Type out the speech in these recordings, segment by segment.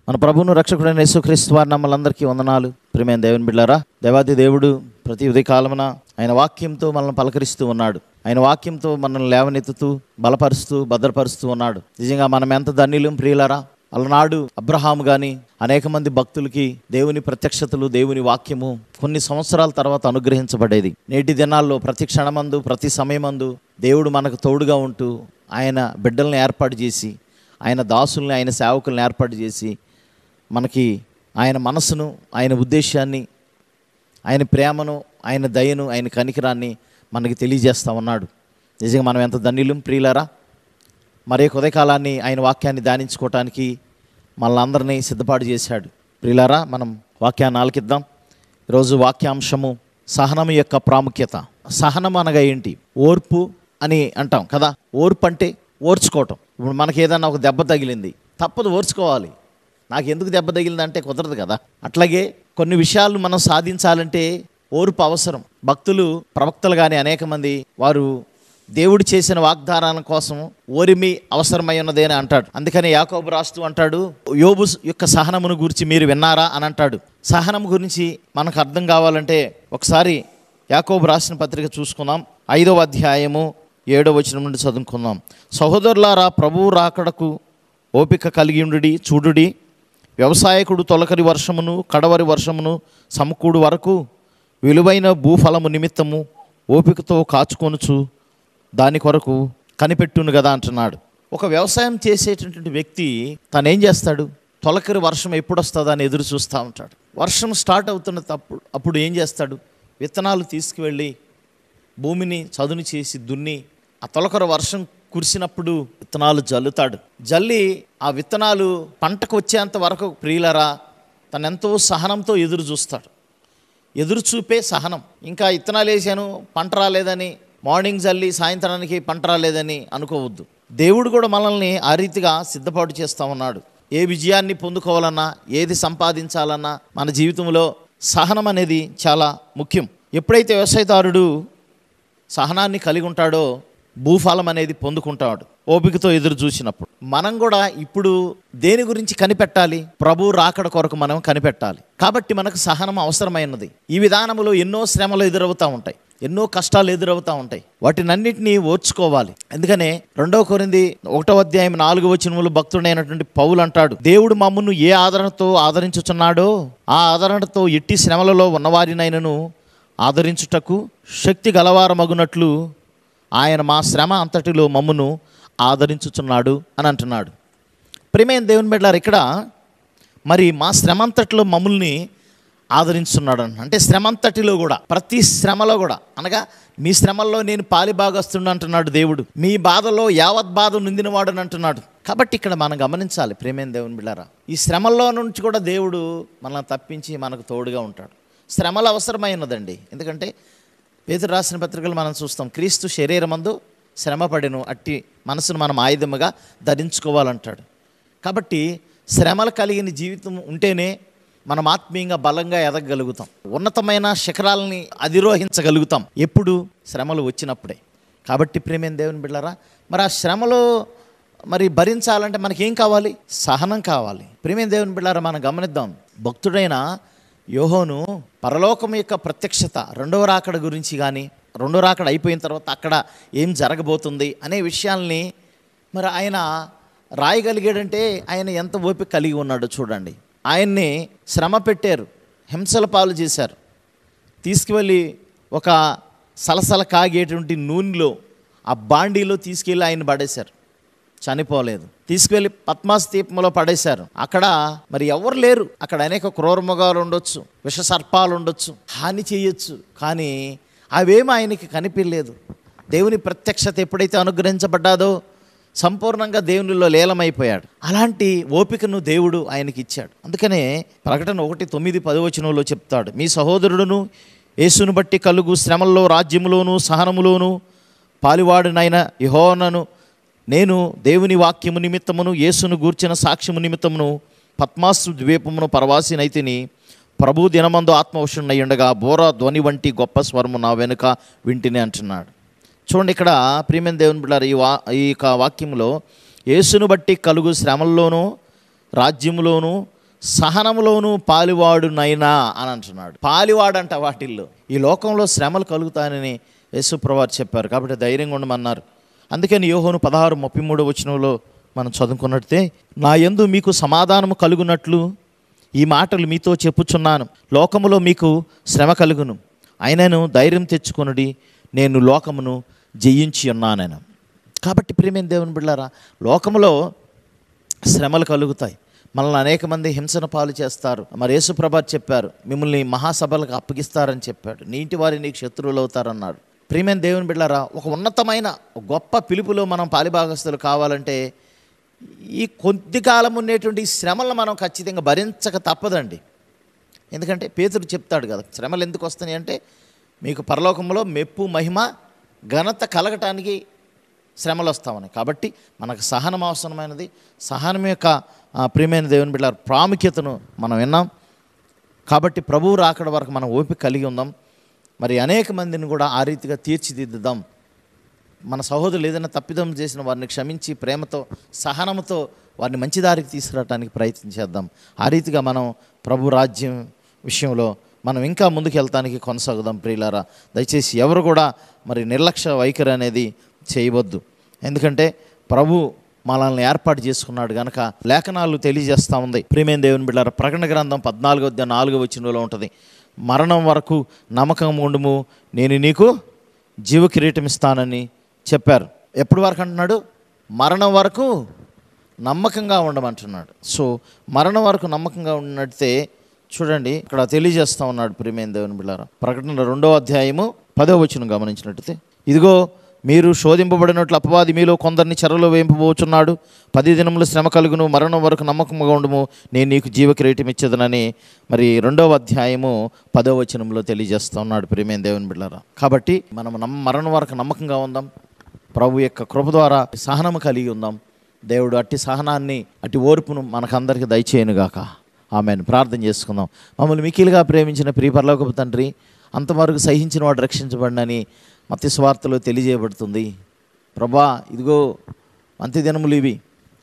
మన ప్రభువును రక్షకుడైన యేసుక్రీస్తు వారి నామములందరికీ వందనాలు. ప్రియమైన దేవుని బిడ్డలారా, దేవాది దేవుడు ప్రతి ఉదయకాలమున ఆయన వాక్యంతో మనల్ని పలకరిస్తూ ఉన్నాడు. ఆయన వాక్యంతో మనల్ని లేవనెత్తుతూ బలపరుస్తూ భద్రపరుస్తూ ఉన్నాడు. నిజంగా మనం ఎంత ధన్యులం ప్రియులారా. అలనాడు అబ్రహాము కానీ అనేక మంది భక్తులకి దేవుని ప్రత్యక్షతలు, దేవుని వాక్యము కొన్ని సంవత్సరాల తర్వాత అనుగ్రహించబడేది. నేటి దినాల్లో ప్రతి క్షణమందు ప్రతి సమయమందు దేవుడు మనకు తోడుగా ఉంటూ ఆయన బిడ్డల్ని ఏర్పాటు చేసి, ఆయన దాసుల్ని, ఆయన సేవకుల్ని ఏర్పాటు చేసి మనకి ఆయన మనసును, ఆయన ఉద్దేశాన్ని, ఆయన ప్రేమను, ఆయన దయను, ఆయన కనికరాన్ని మనకి తెలియజేస్తూ ఉన్నాడు. నిజంగా మనం ఎంత ధన్యులం ప్రియులారా. మరే ఉదయకాలాన్ని ఆయన వాక్యాన్ని ధ్యానించుకోవటానికి మనల్ని సిద్ధపాటు చేశాడు. ప్రియులారా, మనం వాక్యాన్ని ఆలకిద్దాం. ఈరోజు వాక్యాంశము సహనం యొక్క ప్రాముఖ్యత. సహనం అనగా ఏంటి? ఓర్పు అని అంటాం కదా. ఓర్పు అంటే ఓర్చుకోవటం. ఇప్పుడు మనకి ఏదన్నా ఒక దెబ్బ తగిలింది, తప్పదు, ఓర్చుకోవాలి. నాకు ఎందుకు దెబ్బ తగిలిందంటే కుదరదు కదా. అట్లాగే కొన్ని విషయాలు మనం సాధించాలంటే ఓర్పు అవసరం. భక్తులు, ప్రవక్తలు కానీ అనేక మంది వారు దేవుడు చేసిన వాగ్దానాల కోసం ఓరిమి అవసరమై ఉన్నదే అని అంటాడు. అందుకని యాకోబు రాస్తూ అంటాడు, యోబు యొక్క సహనమును గురించి మీరు విన్నారా అని అంటాడు. సహనం గురించి మనకు అర్థం కావాలంటే ఒకసారి యాకోబు రాసిన పత్రిక చూసుకుందాం. 5వ అధ్యాయము 7వ వచనం నుండి చదువుకుందాం. సహోదరులారా, ప్రభువు రాకడకు ఓపిక కలిగి ఉండుడి, చూడుడి. వ్యవసాయకుడు తొలకరి వర్షమును కడవరి వర్షమును సమకూడు వరకు విలువైన భూఫలము నిమిత్తము ఓపికతో కాచుకొనుచు దాని కొరకు కనిపెట్టును కదా అంటున్నాడు. ఒక వ్యవసాయం చేసేటటువంటి వ్యక్తి తను ఏం చేస్తాడు? తొలకరి వర్షం ఎప్పుడు వస్తుందా అని ఎదురు చూస్తూ ఉంటాడు. వర్షం స్టార్ట్ అవుతున్న అప్పుడు ఏం చేస్తాడు? విత్తనాలు తీసుకువెళ్ళి భూమిని చదును చేసి దున్ని ఆ తొలకరి వర్షం కురిసినప్పుడు విత్తనాలు జల్లుతాడు. జల్లి ఆ విత్తనాలు పంటకు వచ్చేంత వరకు ప్రియులరా తను ఎంతో సహనంతో ఎదురు చూస్తాడు. ఎదురు చూపే సహనం. ఇంకా విత్తనాలు వేసాను, పంట రాలేదని, మార్నింగ్ జల్లి సాయంత్రానికి పంట రాలేదని అనుకోవద్దు. దేవుడు కూడా మనల్ని ఆ రీతిగా సిద్ధపాటు చేస్తూ ఉన్నాడు. ఏ విజయాన్ని పొందుకోవాలన్నా, ఏది సంపాదించాలన్నా మన జీవితంలో సహనం అనేది చాలా ముఖ్యం. ఎప్పుడైతే వ్యవసాయదారుడు సహనాన్ని కలిగి ఉంటాడో భూఫలం అనేది పొందుకుంటాడు ఓపికతో ఎదురు చూసినప్పుడు. మనం కూడా ఇప్పుడు దేని గురించి కనిపెట్టాలి? ప్రభు రాకడ కొరకు మనం కనిపెట్టాలి. కాబట్టి మనకు సహనం అవసరమైనది. ఈ విధానంలో ఎన్నో శ్రమలు ఎదురవుతూ ఉంటాయి, ఎన్నో కష్టాలు ఎదురవుతూ ఉంటాయి. వాటినన్నింటినీ ఓర్చుకోవాలి. అందుకనే 2 కొరింథీ 1వ అధ్యాయం 4వ వచనంలో భక్తుడైనటువంటి పౌలు అంటాడు, దేవుడు మమ్మను ఏ ఆదరణతో ఆదరించుచున్నాడో ఆ ఆదరణతో ఎట్టి శ్రమలలో ఉన్నవారినైనను ఆదరించుటకు శక్తి గలవారమగునట్లు ఆయన మా శ్రమ అంతటిలో మమ్మను ఆదరించుచున్నాడు అని అంటున్నాడు. ప్రియమైన దేవుని బిడ్డలారా, ఇక్కడ మరి మా శ్రమ అంతటిలో మమ్మల్ని ఆదరించున్నాడు అంటే శ్రమంతటిలో కూడా, ప్రతి శ్రమలో కూడా, అనగా మీ శ్రమల్లో నేను పాలిభాగస్తుడు అంటున్నాడు దేవుడు. మీ బాధలో యావత్ బాధ నిందినవాడు అని అంటున్నాడు. కాబట్టి ఇక్కడ మనం గమనించాలి ప్రియమైన దేవుని బిడ్డలారా, ఈ శ్రమల్లో నుంచి కూడా దేవుడు మనల్ని తప్పించి మనకు తోడుగా ఉంటాడు. శ్రమలు అవసరమైనదండి. ఎందుకంటే పేతురు రాసిన పత్రికలు మనం చూస్తాం, క్రీస్తు శరీరమందు శ్రమపడెను, అట్టి మనసును మనం ఆయుధముగా ధరించుకోవాలంటాడు. కాబట్టి శ్రమలు కలిగిన జీవితం ఉంటేనే మనం ఆత్మీయంగా బలంగా ఎదగగలుగుతాం, ఉన్నతమైన శిఖరాలని అధిరోహించగలుగుతాం. ఎప్పుడు? శ్రమలు వచ్చినప్పుడే. కాబట్టి ప్రియమైన దేవుని బిడ్డలారా, మరి ఆ శ్రమలో మరి భరించాలంటే మనకేం కావాలి? సహనం కావాలి. ప్రియమైన దేవుని బిడ్డలారా, మనం గమనిద్దాం. భక్తుడైన యోహోను పరలోకం యొక్క ప్రత్యక్షత, 2వ రాకడ గురించి కానీ, 2వ రాకడ అయిపోయిన తర్వాత అక్కడ ఏం జరగబోతుంది అనే విషయాల్ని మరి ఆయన రాయగలిగాడంటే ఆయన ఎంత ఓపిక కలిగి ఉన్నాడో చూడండి. ఆయన్ని శ్రమ పెట్టారు, హింసల పాలు చేశారు, తీసుకువెళ్ళి ఒక సలసల కాగేటువంటి నూనెలో ఆ బాండీలో తీసుకెళ్ళి ఆయన పడేశారు, చనిపోలేదు. తీసుకువెళ్ళి పద్మాస్ దీపంలో పడేశారు. అక్కడ మరి ఎవరు లేరు. అక్కడ అనేక క్రూరమృగాలు ఉండొచ్చు, విష సర్పాలు ఉండొచ్చు, హాని చేయొచ్చు, కానీ అవేమీ ఆయనకి కనిపించలేదు. దేవుని ప్రత్యక్షత ఎప్పుడైతే అనుగ్రహించబడ్డాదో సంపూర్ణంగా దేవునిలో లీలమైపోయాడు. అలాంటి ఓపికను దేవుడు ఆయనకి ఇచ్చాడు. అందుకనే ప్రకటన 1:9-10 చెప్తాడు, మీ సహోదరుడును యేసును బట్టి కలుగు శ్రమల్లో రాజ్యములోను సహనములోను పాలివాడునైన యెహోవాను నేను దేవుని వాక్యము నిమిత్తమును యేసును గూర్చిన సాక్ష్యము నిమిత్తమును పద్మాసు ద్వీపమును పరవాసినైతిని. ప్రభు దినమందు ఆత్మవశుడై ఉండగా బోరా ధ్వని వంటి గొప్ప స్వరము నా వెనుక వింటిని అంటున్నాడు. చూడండి, ఇక్కడ ప్రియమైన దేవుని బిడ్డలారా, ఈ వాక్యంలో యేసును బట్టి కలుగు శ్రమల్లోనూ రాజ్యములోను సహనములోను పాలివాడునైనా అని అంటున్నాడు. పాలివాడంట వాటిల్లో. ఈ లోకంలో శ్రమలు కలుగుతాయని యేసుప్రభువు చెప్పారు, కాబట్టి ధైర్యంగా ఉండమన్నారు. అందుకని యోహోను 16:33 వచనంలో మనం చదువుకున్నట్టే, నా యందు మీకు సమాధానము కలుగునట్లు ఈ మాటలు మీతో చెప్పుచున్నాను. లోకములో మీకు శ్రమ కలుగును, అయినను ధైర్యం తెచ్చుకొనుడి, నేను లోకమును జయించి ఉన్నానని. కాబట్టి ప్రియమైన దేవుని బిడ్డలారా, లోకములో శ్రమలు కలుగుతాయి. మనల్ని అనేక మంది హింసన పాలు చేస్తారు. మరి యేసుప్రభువు చెప్పారు, మిమ్మల్ని మహాసభలకు అప్పగిస్తారని చెప్పాడు. నీటి వారి నీకు శత్రువులు అవుతారన్నాడు. ప్రియమైన దేవుని బిడ్డలారా, ఒక ఉన్నతమైన గొప్ప పిలుపులో మనం పాలిభాగస్తులు కావాలంటే ఈ కొద్ది కాలం ఉండేటువంటి శ్రమలను మనం ఖచ్చితంగా భరించక తప్పదండి. ఎందుకంటే పేతురు చెప్తాడు కదా, శ్రమలు ఎందుకు వస్తున్నాయి అంటే మీకు పరలోకంలో మెప్పు, మహిమ, ఘనత కలగటానికి శ్రమలు వస్తామని. కాబట్టి మనకు సహనం అవసరమైనది. సహనం యొక్క ప్రియమైన దేవుని బిడ్డల ప్రాముఖ్యతను మనం విన్నాం. కాబట్టి ప్రభువు రాకడ వరకు మనం ఓపిక కలిగి ఉందాం. మరి అనేక మందిని కూడా ఆ రీతిగా తీర్చిదిద్దుదాం. మన సహోదరులు ఏదైనా తప్పిదం చేసిన వారిని క్షమించి ప్రేమతో, సహనంతో వారిని మంచి దారికి తీసుకురావడానికి ప్రయత్నం చేద్దాం. ఆ రీతిగా మనం ప్రభు రాజ్యం విషయంలో మనం ఇంకా ముందుకు వెళ్తానికి కొనసాగుదాం. ప్రియులారా, దయచేసి ఎవరు కూడా మరి నిర్లక్ష్య వైఖరి అనేది చేయవద్దు. ఎందుకంటే ప్రభు మనల్ని ఏర్పాటు చేసుకున్నాడు కనుక లేఖనాలు తెలియజేస్తూ ఉంది. ప్రియమైన దేవుని బిడ్డలారా, ప్రకటన గ్రంథం 14:4 ఉంటుంది, మరణం వరకు నమ్మకం ఉండుము, నేను నీకు జీవ కిరీటం ఇస్తానని చెప్పారు. ఎప్పటి వరకు అంటున్నాడు? మరణం వరకు నమ్మకంగా ఉండమంటున్నాడు. సో మరణం వరకు నమ్మకంగా ఉన్నట్టే చూడండి, ఇక్కడ తెలియజేస్తూ ఉన్నాడు. ప్రియమైన దేవుని బిడ్డలారా, ప్రకటన 2:10 గమనించినట్టయితే, ఇదిగో మీరు శోధింపబడినట్లు అపవాది మీలో కొందరిని చెరలో వేయింపబోచున్నాడు. 10 దినములు శ్రమ కలుగును, మరణం వరకు నమ్మకంగా ఉండుము, నేను నీకు జీవ కిరీటం ఇచ్చేదనని మరి 2:10 తెలియజేస్తూ ఉన్నాడు. ప్రియమైన దేవుని బిడ్డలారా, కాబట్టి మనం మరణం వరకు నమ్మకంగా ఉందాం. ప్రభు యొక్క కృప ద్వారా సహనము కలిగి ఉందాం. దేవుడు అట్టి సహనాన్ని, అట్టి ఓర్పును మనకందరికీ దయచేయనుగాక. ఆమెను ప్రార్థన చేసుకుందాం. మమ్మల్ని మిక్కిలిగా ప్రేమించిన ప్రియ పరలోకపు తండ్రి, అంతవరకు సహించిన వాడు రక్షించబడినని మత్తయి సువార్తలో తెలియజేయబడుతుంది. ప్రభా, ఇదిగో అంత్యదినములు ఇవి,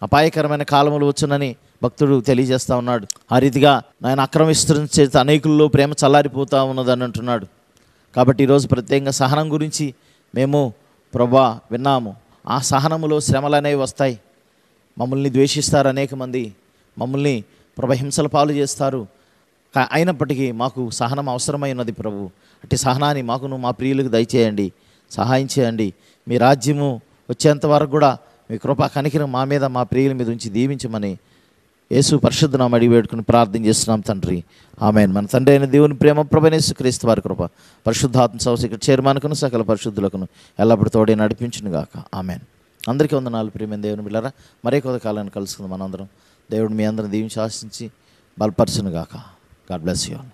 అపాయకరమైన కాలములు వచ్చునని భక్తుడు తెలియజేస్తూ ఉన్నాడు. ఆ రీతిగా ఆయన అక్రమ విస్తరించే అనేకుల్లో ప్రేమ చల్లారిపోతూ ఉన్నదని అంటున్నాడు. కాబట్టి ఈరోజు ప్రత్యేకంగా సహనం గురించి మేము ప్రభా విన్నాము. ఆ సహనములో శ్రమలు అనేవి వస్తాయి. మమ్మల్ని ద్వేషిస్తారు అనేక మంది, మమ్మల్ని ప్రభ హింసల పాలు చేస్తారు. అయినప్పటికీ మాకు సహనం అవసరమై ఉన్నది ప్రభు. అట్టి సహనాన్ని మాకును మా ప్రియులకు దయచేయండి, సహాయం చేయండి. మీ రాజ్యము వచ్చేంత వరకు కూడా మీ కృపా కనికరం మా మీద, మా ప్రియుల మీద ఉంచి దీవించమని యేసు పరిశుద్ధ నామమున అడిగి వేడుకుని ప్రార్థన చేస్తున్నాం తండ్రి. ఆమేన్. మన తండ్రి అయిన దేవుని ప్రేమ, ప్రభువైన యేసు క్రీస్తు వారి కృప, పరిశుద్ధాత్మ సహవాసం చేరుమానుకును సకల పరిశుద్ధులకును ఎల్లప్పుడూ తోడే నడిపించును గాక. ఆమేన్. అందరికీ వందనాలు. ప్రియమైన దేవుని బిడ్డలారా, మరే కొద్ది కాలాన్ని కలుసుకుందాం మనందరం. దేవుడు మీ అందరం దీవించి ఆశించి బలపరచును గాక. God bless you all.